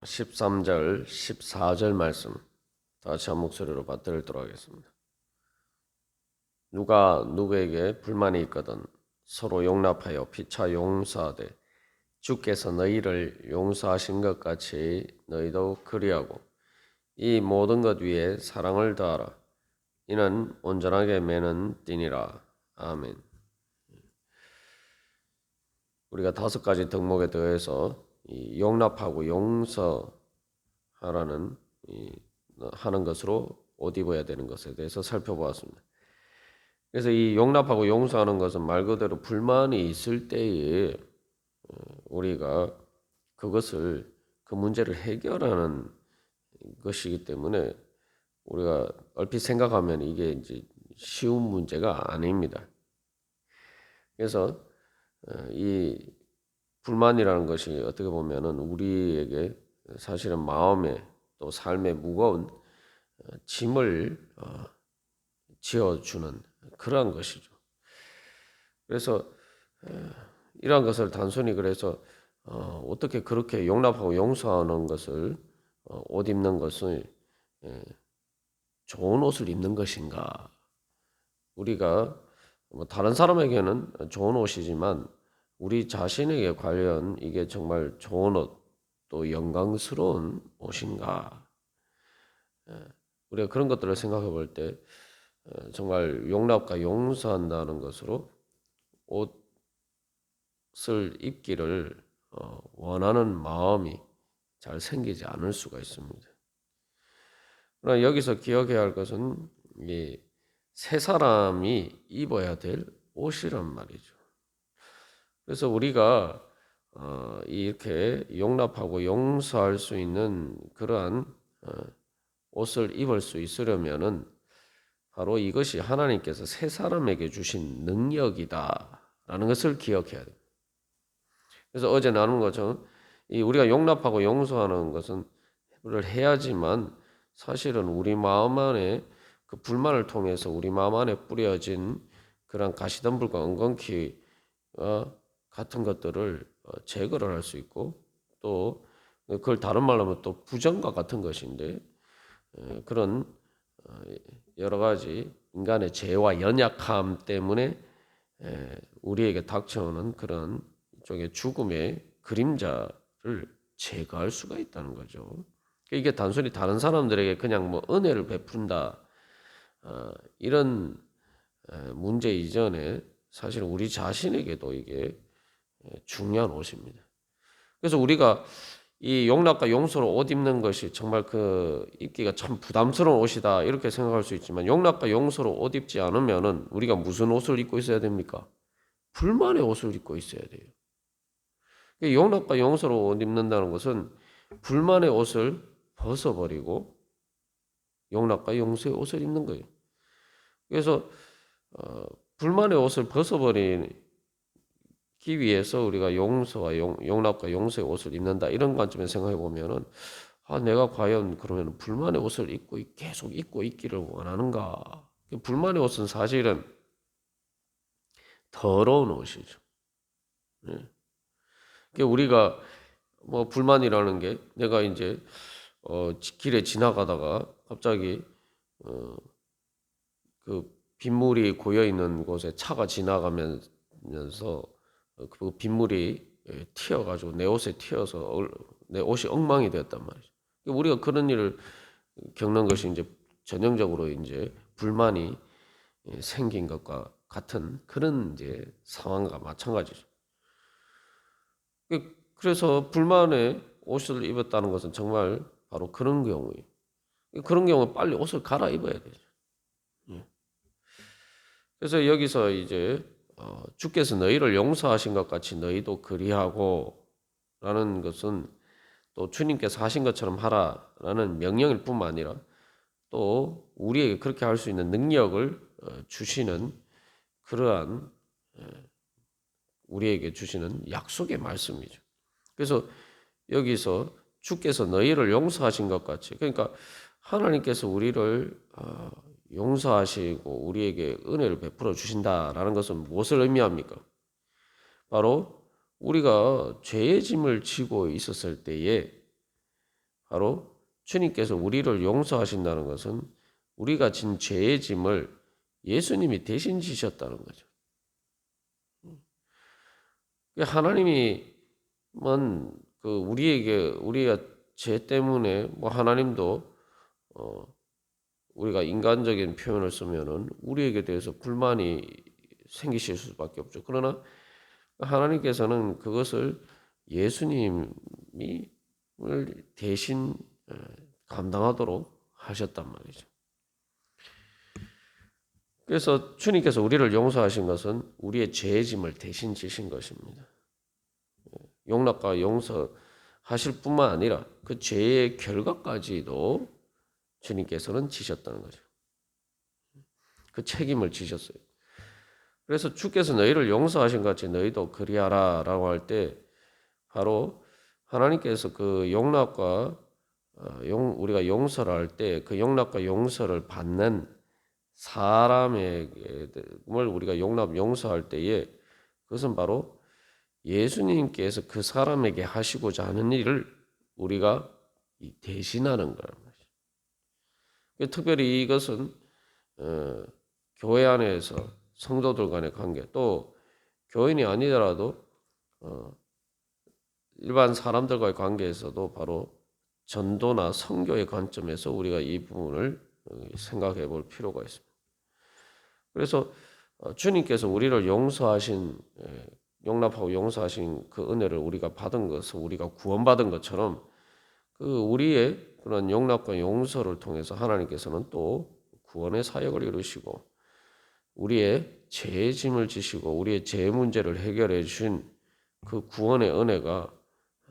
13절, 14절 말씀 다시 한 목소리로 받들도록 하겠습니다. 누가 누구에게 불만이 있거든 서로 용납하여 피차 용서하되 주께서 너희를 용서하신 것 같이 너희도 그리하고 이 모든 것 위에 사랑을 더하라. 이는 온전하게 매는 띠니라. 아멘. 우리가 5가지 덕목에 더해서 이 용납하고 용서하라는 하는 것으로 옷 입어야 되는 것에 대해서 살펴보았습니다. 그래서 이 용납하고 용서하는 것은 말 그대로 불만이 있을 때에 우리가 그것을 그 문제를 해결하는 것이기 때문에 우리가 얼핏 생각하면 이게 이제 쉬운 문제가 아닙니다. 그래서 이 불만이라는 것이 어떻게 보면은 우리에게 사실은 마음에 또 삶에 무거운 짐을 지어주는 그러한 것이죠. 그래서 이러한 것을 단순히 그래서 어떻게 그렇게 용납하고 용서하는 것을 옷 입는 것을 좋은 옷을 입는 것인가? 우리가 뭐 다른 사람에게는 좋은 옷이지만 우리 자신에게 과연 이게 정말 좋은 옷, 또 영광스러운 옷인가? 우리가 그런 것들을 생각해 볼 때 정말 용납과 용서한다는 것으로 옷을 입기를 원하는 마음이 잘 생기지 않을 수가 있습니다. 그러나 여기서 기억해야 할 것은 이 새 사람이 입어야 될 옷이란 말이죠. 그래서 우리가 이렇게 용납하고 용서할 수 있는 그러한 옷을 입을 수 있으려면은 바로 이것이 하나님께서 새 사람에게 주신 능력이다라는 것을 기억해야 돼요. 그래서 어제 나눈 것처럼 우리가 용납하고 용서하는 것은 해야지만 사실은 우리 마음 안에 그 불만을 통해서 우리 마음 안에 뿌려진 그런 가시덤불과 엉겅퀴 같은 것들을 제거를 할 수 있고 또 그걸 다른 말로 하면 또 부정과 같은 것인데 그런 여러 가지 인간의 죄와 연약함 때문에 우리에게 닥쳐오는 그런 일종의 죽음의 그림자를 제거할 수가 있다는 거죠. 이게 단순히 다른 사람들에게 그냥 뭐 은혜를 베푼다 이런 문제 이전에 사실 우리 자신에게도 이게 중요한 옷입니다. 그래서 우리가 이 용납과 용서로 옷 입는 것이 정말 그 입기가 참 부담스러운 옷이다 이렇게 생각할 수 있지만 용납과 용서로 옷 입지 않으면은 우리가 무슨 옷을 입고 있어야 됩니까? 불만의 옷을 입고 있어야 돼요. 용납과 용서로 옷 입는다는 것은 불만의 옷을 벗어버리고 용납과 용서의 옷을 입는 거예요. 그래서 불만의 옷을 벗어버리기 위해서 우리가 용서와 용납과 용서의 옷을 입는다 이런 관점에서 생각해 보면은 내가 과연 그러면 불만의 옷을 입고 계속 입고 있기를 원하는가? 불만의 옷은 사실은 더러운 옷이죠. 네. 우리가 뭐 불만이라는 게 내가 이제 길에 지나가다가 갑자기 그 빗물이 고여 있는 곳에 차가 지나가면서 그 빗물이 튀어가지고 내 옷에 튀어서 내 옷이 엉망이 되었단 말이죠. 우리가 그런 일을 겪는 것이 이제 전형적으로 이제 불만이 생긴 것과 같은 그런 이제 상황과 마찬가지죠. 그래서 불만의 옷을 입었다는 것은 정말 바로 그런 경우예요. 그런 경우는 빨리 옷을 갈아입어야 되죠. 그래서 여기서 이제 주께서 너희를 용서하신 것 같이 너희도 그리하고 라는 것은 또 주님께서 하신 것처럼 하라라는 명령일 뿐만 아니라 또 우리에게 그렇게 할 수 있는 능력을 주시는 그러한 우리에게 주시는 약속의 말씀이죠. 그래서 여기서 주께서 너희를 용서하신 것 같이 그러니까 하나님께서 우리를 용서하시고 우리에게 은혜를 베풀어 주신다라는 것은 무엇을 의미합니까? 바로 우리가 죄의 짐을 지고 있었을 때에 바로 주님께서 우리를 용서하신다는 것은 우리가 진 죄의 짐을 예수님이 대신 지셨다는 거죠. 하나님이 우리가 죄 때문에 하나님도 우리가 인간적인 표현을 쓰면은 우리에게 대해서 불만이 생기실 수밖에 없죠. 그러나 하나님께서는 그것을 예수님이 대신 감당하도록 하셨단 말이죠. 그래서 주님께서 우리를 용서하신 것은 우리의 죄의 짐을 대신 지신 것입니다. 용납과 용서하실 뿐만 아니라 그 죄의 결과까지도 주님께서는 지셨다는 거죠. 그 책임을 지셨어요. 그래서 주께서 너희를 용서하신 것 같이 너희도 그리하라 라고 할 때 바로 하나님께서 그 용납과 우리가 용서를 할 때 그 용납과 용서를 받는 사람을 우리가 용서할 때에 그것은 바로 예수님께서 그 사람에게 하시고자 하는 일을 우리가 대신하는 거란 말이죠. 특별히 이것은 교회 안에서 성도들 간의 관계, 또 교인이 아니더라도 일반 사람들과의 관계에서도 바로 전도나 선교의 관점에서 우리가 이 부분을 생각해 볼 필요가 있습니다. 그래서 주님께서 우리를 용납하고 용서하신 그 은혜를 우리가 받은 것을 우리가 구원받은 것처럼 그 우리의 그런 용납과 용서를 통해서 하나님께서는 또 구원의 사역을 이루시고 우리의 죄의 짐을 지시고 우리의 죄 문제를 해결해 주신 그 구원의 은혜가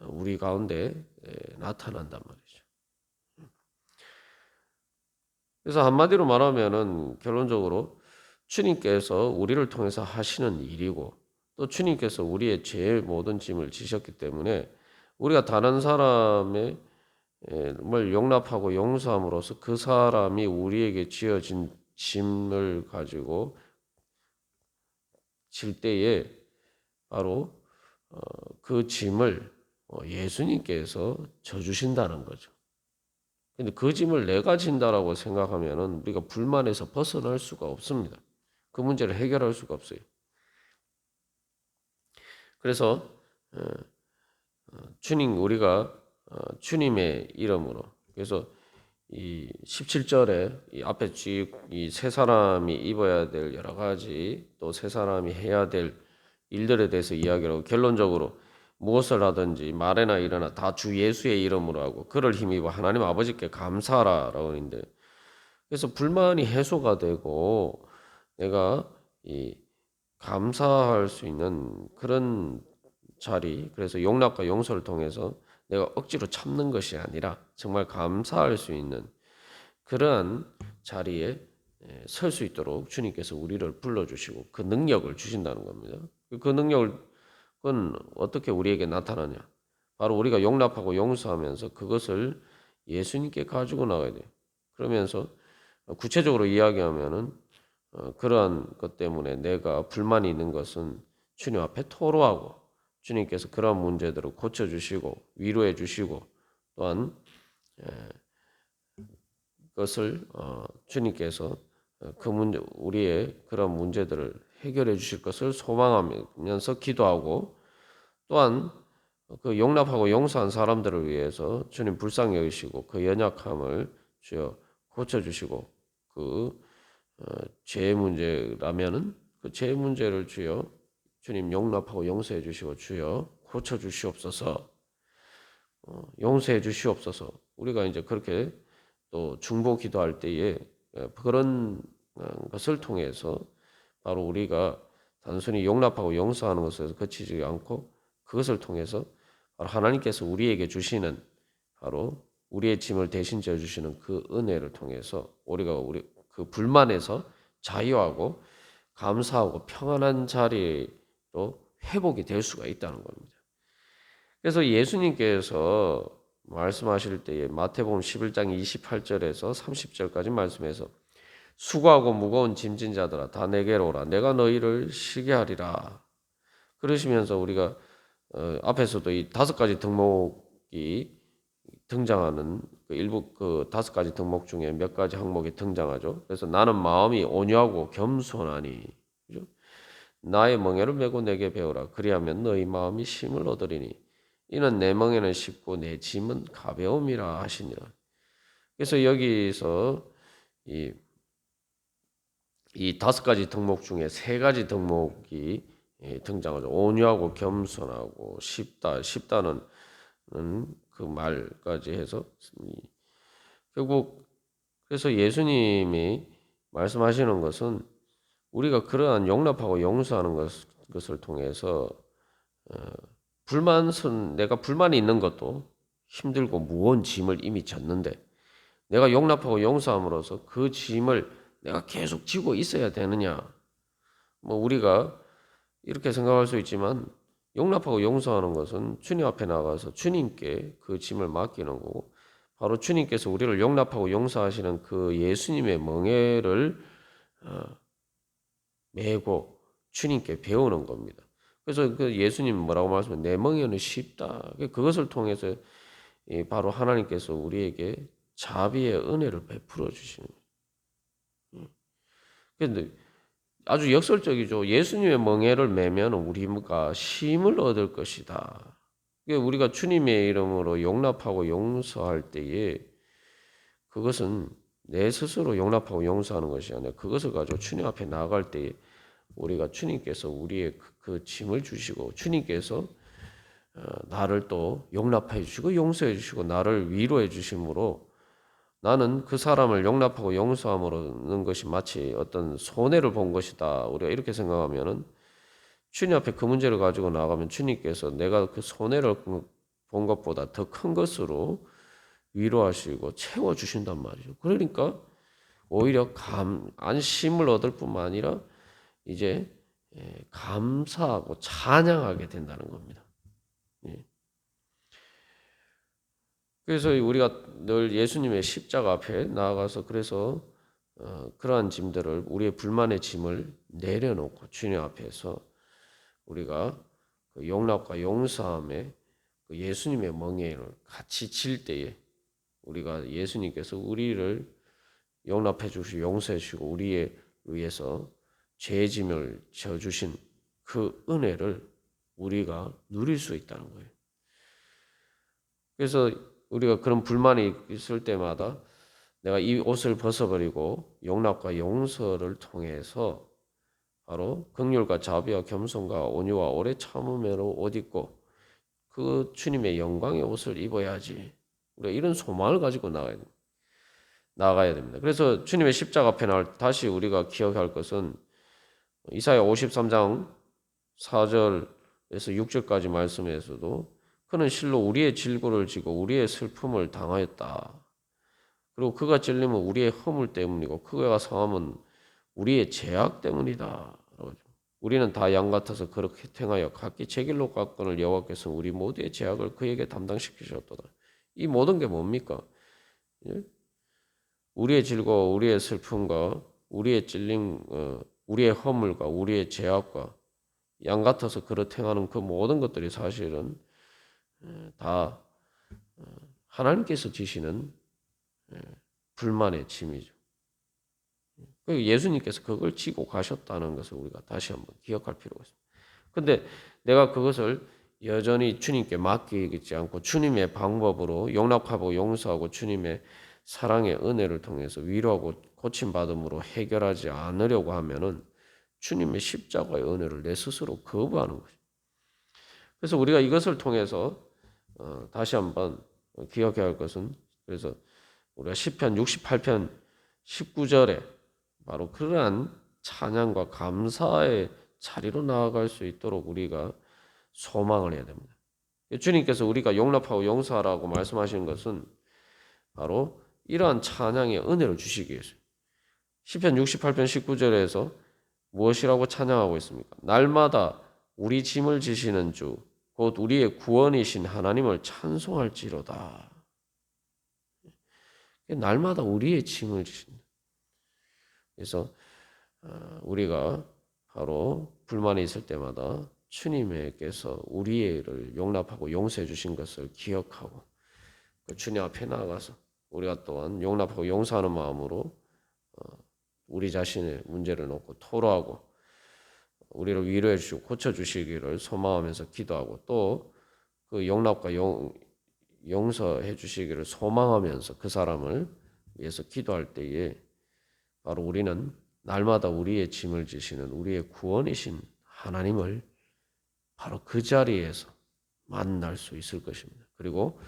우리 가운데 나타난단 말이죠. 그래서 한마디로 말하면은 결론적으로 주님께서 우리를 통해서 하시는 일이고 또 주님께서 우리의 죄의 모든 짐을 지셨기 때문에 우리가 다른 사람의 뭘 용납하고 용서함으로써 그 사람이 우리에게 지어진 짐을 가지고 질 때에 바로 그 짐을 예수님께서 져주신다는 거죠. 근데 그 짐을 내가 진다라고 생각하면은 우리가 불만에서 벗어날 수가 없습니다. 그 문제를 해결할 수가 없어요. 그래서 우리가 주님의 이름으로 그래서 이 17절에 이 앞에 이 세 사람이 입어야 될 여러 가지 또 세 사람이 해야 될 일들에 대해서 이야기를 하고 결론적으로 무엇을 하든지 말이나 일어나 다 주 예수의 이름으로 하고 그를 힘입어 하나님 아버지께 감사하라라고 하는데 그래서 불만이 해소가 되고 내가 이 감사할 수 있는 그런 자리 그래서 용납과 용서를 통해서 내가 억지로 참는 것이 아니라 정말 감사할 수 있는 그러한 자리에 설 수 있도록 주님께서 우리를 불러주시고 그 능력을 주신다는 겁니다. 그 능력은 어떻게 우리에게 나타나냐? 바로 우리가 용납하고 용서하면서 그것을 예수님께 가지고 나가야 돼요. 그러면서 구체적으로 이야기하면은 그러한 것 때문에 내가 불만이 있는 것은 주님 앞에 토로하고 주님께서 그런 문제들을 고쳐주시고 위로해 주시고 또한 그것을 주님께서 그 문제 우리의 그런 문제들을 해결해 주실 것을 소망하면서 기도하고 또한 그 용납하고 용서한 사람들을 위해서 주님 불쌍히 여기시고 그 연약함을 주여 고쳐주시고 그 죄 문제라면은 그 죄 문제를 주여 주님 용납하고 용서해 주시고 주여 고쳐 주시옵소서 용서해 주시옵소서 우리가 이제 그렇게 또 중보 기도할 때에 그런 것을 통해서 바로 우리가 단순히 용납하고 용서하는 것에서 그치지 않고 그것을 통해서 바로 하나님께서 우리에게 주시는 바로 우리의 짐을 대신 져 주시는 그 은혜를 통해서 우리가 그 불만에서 자유하고 감사하고 평안한 자리로 회복이 될 수가 있다는 겁니다. 그래서 예수님께서 말씀하실 때에 마태복음 11장 28절에서 30절까지 말씀해서 수고하고 무거운 짐진 자들아 다 내게로 오라 내가 너희를 쉬게 하리라. 그러시면서 우리가 앞에서도 이 5가지 덕목이 등장하는 그 일부 그 5가지 덕목 중에 몇 가지 항목이 등장하죠. 그래서 나는 마음이 온유하고 겸손하니, 그죠? 나의 멍에를 메고 내게 배우라. 그리하면 너희 마음이 쉼을 얻으리니 이는 내 멍에는 쉽고 내 짐은 가벼움이라 하시니라. 그래서 여기서 이 5가지 덕목 중에 3가지 덕목이 등장하죠. 온유하고 겸손하고 쉽다. 쉽다는 그 말까지 해서 결국 그래서 예수님이 말씀하시는 것은 우리가 그러한 용납하고 용서하는 것을 통해서 내가 불만이 있는 것도 힘들고 무거운 짐을 이미 졌는데 내가 용납하고 용서함으로써 그 짐을 내가 계속 지고 있어야 되느냐? 뭐 우리가 이렇게 생각할 수 있지만 용납하고 용서하는 것은 주님 앞에 나가서 주님께 그 짐을 맡기는 거고 바로 주님께서 우리를 용납하고 용서하시는 그 예수님의 멍에를 메고 주님께 배우는 겁니다. 그래서 그 예수님 뭐라고 말씀하세요? 내 멍에는 쉽다. 그것을 통해서 바로 하나님께서 우리에게 자비의 은혜를 베풀어 주시는 거예요. 그런데 아주 역설적이죠. 예수님의 멍에를 매면 우리가 쉼을 얻을 것이다. 우리가 주님의 이름으로 용납하고 용서할 때에 그것은 내 스스로 용납하고 용서하는 것이 아니라 그것을 가지고 주님 앞에 나아갈 때에 우리가 주님께서 우리의 그 짐을 주시고 주님께서 나를 또 용납해 주시고 용서해 주시고 나를 위로해 주심으로 나는 그 사람을 용납하고 용서함으로는 것이 마치 어떤 손해를 본 것이다. 우리가 이렇게 생각하면은 주님 앞에 그 문제를 가지고 나가면 주님께서 내가 그 손해를 본 것보다 더 큰 것으로 위로하시고 채워주신단 말이죠. 그러니까 오히려 안심을 얻을 뿐만 아니라 이제 감사하고 찬양하게 된다는 겁니다. 예. 그래서 우리가 늘 예수님의 십자가 앞에 나아가서 그래서 그러한 짐들을 우리의 불만의 짐을 내려놓고 주님 앞에서 우리가 그 용납과 용서함에 그 예수님의 멍에를 같이 질 때에 우리가 예수님께서 우리를 용납해 주시고 용서해 주시고 우리에 의해서 죄의 짐을 져주신 그 은혜를 우리가 누릴 수 있다는 거예요. 그래서 우리가 그런 불만이 있을 때마다 내가 이 옷을 벗어버리고 용납과 용서를 통해서 바로 긍휼과 자비와 겸손과 온유와 오래 참음으로 옷 입고 그 주님의 영광의 옷을 입어야지. 우리가 이런 소망을 가지고 나가야 됩니다. 그래서 주님의 십자가 앞에 나올 다시 우리가 기억할 것은 이사야 53장 4절에서 6절까지 말씀에서도 그는 실로 우리의 질고를 지고 우리의 슬픔을 당하였다. 그리고 그가 찔림은 우리의 허물 때문이고 그가 상함은 우리의 죄악 때문이다. 우리는 다 양 같아서 그렇게 행하여 각기 제 길로 갔거늘 여호와께서 우리 모두의 죄악을 그에게 담당시키셨도다. 이 모든 게 뭡니까? 우리의 질고 우리의 슬픔과 우리의 찔림, 우리의 허물과 우리의 죄악과 양 같아서 그렇게 행하는 그 모든 것들이 사실은 다 하나님께서 지시는 불만의 짐이죠. 예수님께서 그걸 지고 가셨다는 것을 우리가 다시 한번 기억할 필요가 있습니다. 그런데 내가 그것을 여전히 주님께 맡기지 않고 주님의 방법으로 용납하고 용서하고 주님의 사랑의 은혜를 통해서 위로하고 고침받음으로 해결하지 않으려고 하면은 주님의 십자가의 은혜를 내 스스로 거부하는 거죠. 그래서 우리가 이것을 통해서 다시 한번 기억해야 할 것은 그래서 우리가 시편 68편 19절에 바로 그러한 찬양과 감사의 자리로 나아갈 수 있도록 우리가 소망을 해야 됩니다. 주님께서 우리가 용납하고 용서하라고 말씀하시는 것은 바로 이러한 찬양의 은혜를 주시기 위해서. 시편 68편 19절에서 무엇이라고 찬양하고 있습니까? 날마다 우리 짐을 지시는 주, 곧 우리의 구원이신 하나님을 찬송할지로다. 날마다 우리의 짐을 지신다. 그래서 우리가 바로 불만이 있을 때마다 주님께서 우리를 용납하고 용서해 주신 것을 기억하고 그 주님 앞에 나아가서 우리가 또한 용납하고 용서하는 마음으로 우리 자신의 문제를 놓고 토로하고 우리를 위로해 주시고 고쳐 주시기를 소망하면서 기도하고 또 그 용납과 용서해 주시기를 소망하면서 그 사람을 위해서 기도할 때에 바로 우리는 날마다 우리의 짐을 지시는 우리의 구원이신 하나님을 바로 그 자리에서 만날 수 있을 것입니다. 그리고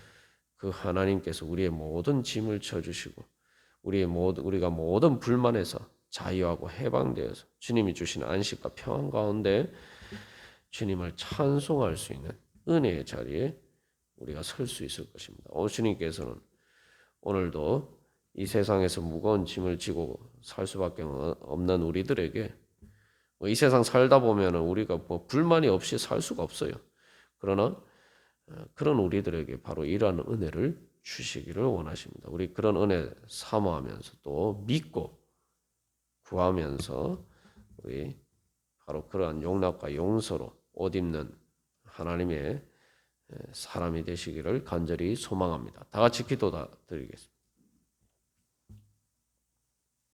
그 하나님께서 우리의 모든 짐을 져주시고 우리가 모든 불만에서 자유하고 해방되어서 주님이 주시는 안식과 평안 가운데 주님을 찬송할 수 있는 은혜의 자리에 우리가 설 수 있을 것입니다. 주님께서는 오늘도 이 세상에서 무거운 짐을 지고 살 수밖에 없는 우리들에게 이 세상 살다 보면 우리가 불만이 없이 살 수가 없어요. 그러나 그런 우리들에게 바로 이러한 은혜를 주시기를 원하십니다. 우리 그런 은혜 사모하면서 또 믿고 구하면서 우리 바로 그러한 용납과 용서로 옷 입는 하나님의 사람이 되시기를 간절히 소망합니다. 다 같이 기도 드리겠습니다.